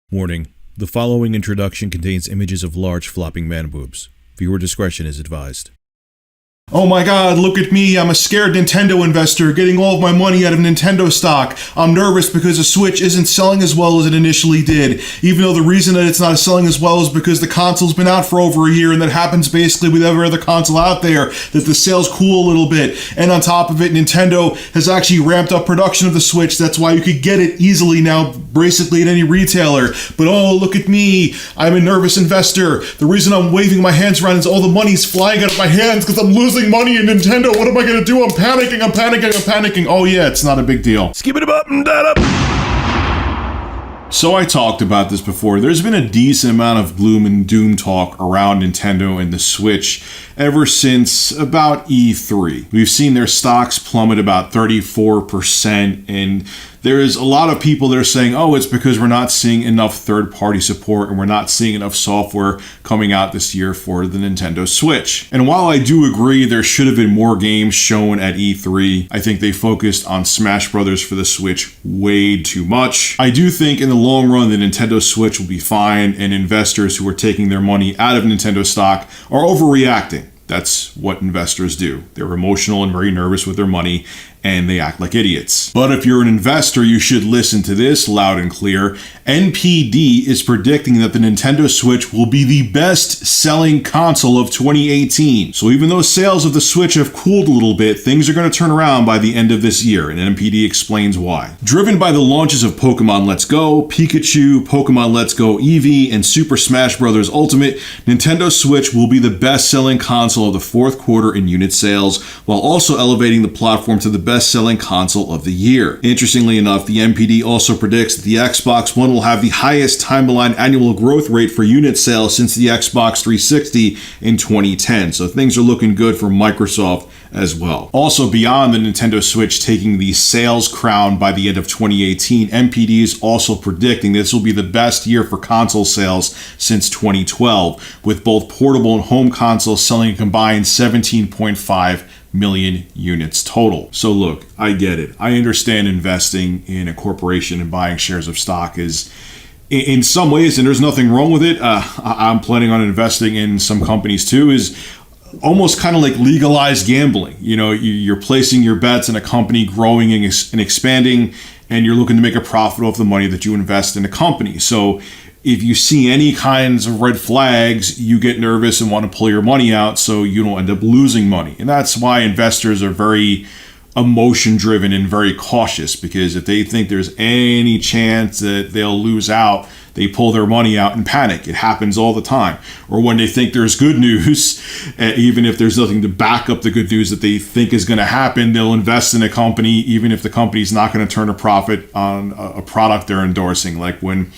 Warning: the following introduction contains images of large flopping man boobs. Viewer discretion is advised. Oh my god, look at me, I'm a scared Nintendo investor getting all of my money out of Nintendo stock. I'm nervous because the Switch isn't selling as well as it initially did, even though the reason that it's not selling as well is because the console's been out for over a year, and that happens basically with every other console out there, that the sales cool a little bit. And on top of it, Nintendo has actually ramped up production of the Switch. That's why you could get it easily now, basically at any retailer. But oh, look at me, I'm a nervous investor. The reason I'm waving my hands around is all the money's flying out of my hands because I'm losing money in Nintendo. What am I gonna do? I'm panicking. Oh yeah, it's not a big deal. Skip it up and that up. So I talked about this before. There's been a decent amount of gloom and doom talk around Nintendo and the Switch ever since about E3. We've seen their stocks plummet about 34%, and there's a lot of people that are saying, oh, it's because we're not seeing enough third-party support and we're not seeing enough software coming out this year for the Nintendo Switch. And while I do agree there should have been more games shown at E3, I think they focused on Smash Brothers for the Switch way too much. I do think in the long run the Nintendo Switch will be fine, and investors who are taking their money out of Nintendo stock are overreacting. That's what investors do. They're emotional and very nervous with their money, and they act like idiots. But if you're an investor, you should listen to this loud and clear. NPD is predicting that the Nintendo Switch will be the best-selling console of 2018. So even though sales of the Switch have cooled a little bit, things are going to turn around by the end of this year, and NPD explains why. Driven by the launches of Pokemon Let's Go, Pikachu, Pokemon Let's Go Eevee, and Super Smash Bros. Ultimate, Nintendo Switch will be the best-selling console of the fourth quarter in unit sales, while also elevating the platform to the best-selling console of the year. Interestingly enough, the NPD also predicts that the Xbox One will have the highest time-aligned annual growth rate for unit sales since the Xbox 360 in 2010. So things are looking good for Microsoft as well. Also, beyond the Nintendo Switch taking the sales crown by the end of 2018, NPD is also predicting this will be the best year for console sales since 2012, with both portable and home consoles selling a combined 17.5 million units total. So look, I get it. I understand investing in a corporation and buying shares of stock is, in some ways, and there's nothing wrong with it, I'm planning on investing in some companies too, is almost kind of like legalized gambling. You know, you're placing your bets in a company growing and expanding, and you're looking to make a profit off the money that you invest in a company. So if you see any kinds of red flags, you get nervous and want to pull your money out so you don't end up losing money. And that's why investors are very emotion driven and very cautious, because if they think there's any chance that they'll lose out, they pull their money out and panic. It happens all the time. Or when they think there's good news, even if there's nothing to back up the good news that they think is going to happen, they'll invest in a company even if the company's not going to turn a profit on a product they're endorsing. Like when,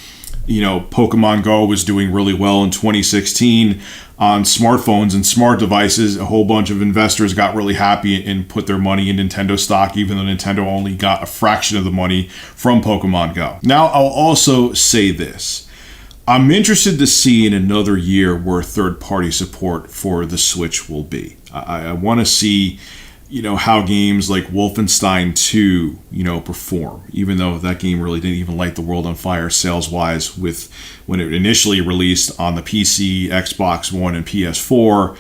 you know, Pokemon Go was doing really well in 2016 on smartphones and smart devices, a whole bunch of investors got really happy and put their money in Nintendo stock, even though Nintendo only got a fraction of the money from Pokemon Go. Now, I'll also say this. I'm interested to see in another year where third-party support for the Switch will be. I want to see, you know, how games like Wolfenstein 2, you know, perform, even though that game really didn't even light the world on fire sales-wise with when it initially released on the PC, Xbox One, and PS4.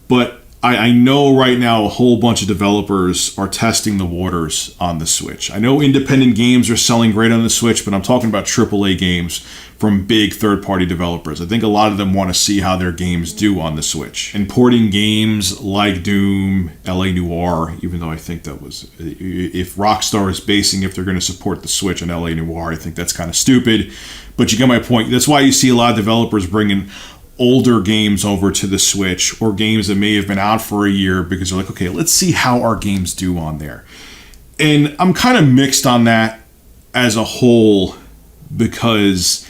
But I know right now a whole bunch of developers are testing the waters on the Switch. I know independent games are selling great on the Switch, but I'm talking about AAA games from big third-party developers. I think a lot of them want to see how their games do on the Switch. And porting games like Doom, LA Noire, even though I think that was, if Rockstar is basing if they're going to support the Switch on LA Noire, I think that's kind of stupid. But you get my point. That's why you see a lot of developers bringing older games over to the Switch, or games that may have been out for a year, because they're like, okay, let's see how our games do on there. And I'm kind of mixed on that as a whole, because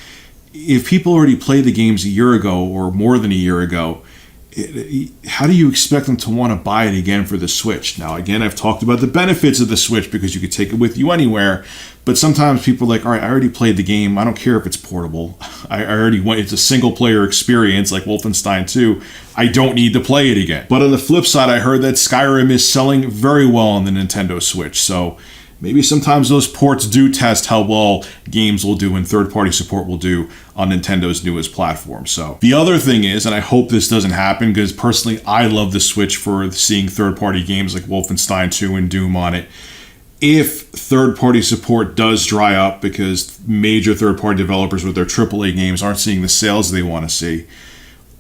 if people already played the games a year ago or more than a year ago, how do you expect them to want to buy it again for the Switch? Now, again, I've talked about the benefits of the Switch because you could take it with you anywhere, but sometimes people are like, all right, I already played the game. I don't care if it's portable. I already went. It's a single-player experience like Wolfenstein 2. I don't need to play it again. But on the flip side, I heard that Skyrim is selling very well on the Nintendo Switch, so maybe sometimes those ports do test how well games will do and third-party support will do on Nintendo's newest platform. So the other thing is, and I hope this doesn't happen because personally I love the Switch for seeing third-party games like Wolfenstein 2 and Doom on it. If third-party support does dry up because major third-party developers with their AAA games aren't seeing the sales they want to see,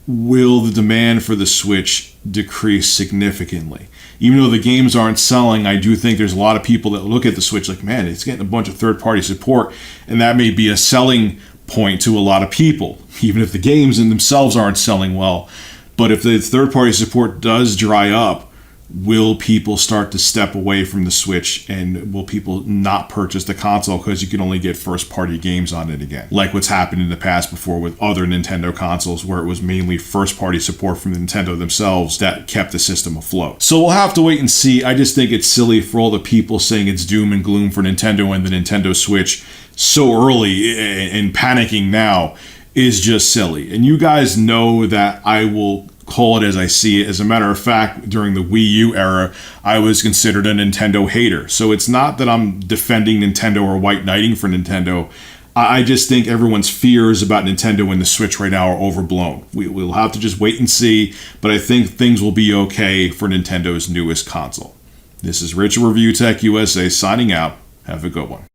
will the demand for the Switch decrease significantly? Even though the games aren't selling, I do think there's a lot of people that look at the Switch like, man, it's getting a bunch of third-party support, and that may be a selling point to a lot of people, even if the games in themselves aren't selling well. But if the third-party support does dry up, will people start to step away from the Switch, and will people not purchase the console because you can only get first-party games on it again? Like what's happened in the past before with other Nintendo consoles where it was mainly first-party support from Nintendo themselves that kept the system afloat. So we'll have to wait and see. I just think it's silly for all the people saying it's doom and gloom for Nintendo and the Nintendo Switch so early and panicking now is just silly. And you guys know that I will call it as I see it. As a matter of fact, during the Wii U era, I was considered a Nintendo hater. So it's not that I'm defending Nintendo or white knighting for Nintendo. I just think everyone's fears about Nintendo and the Switch right now are overblown. We'll have to just wait and see, but I think things will be okay for Nintendo's newest console. This is Rich of Review Tech USA signing out. Have a good one.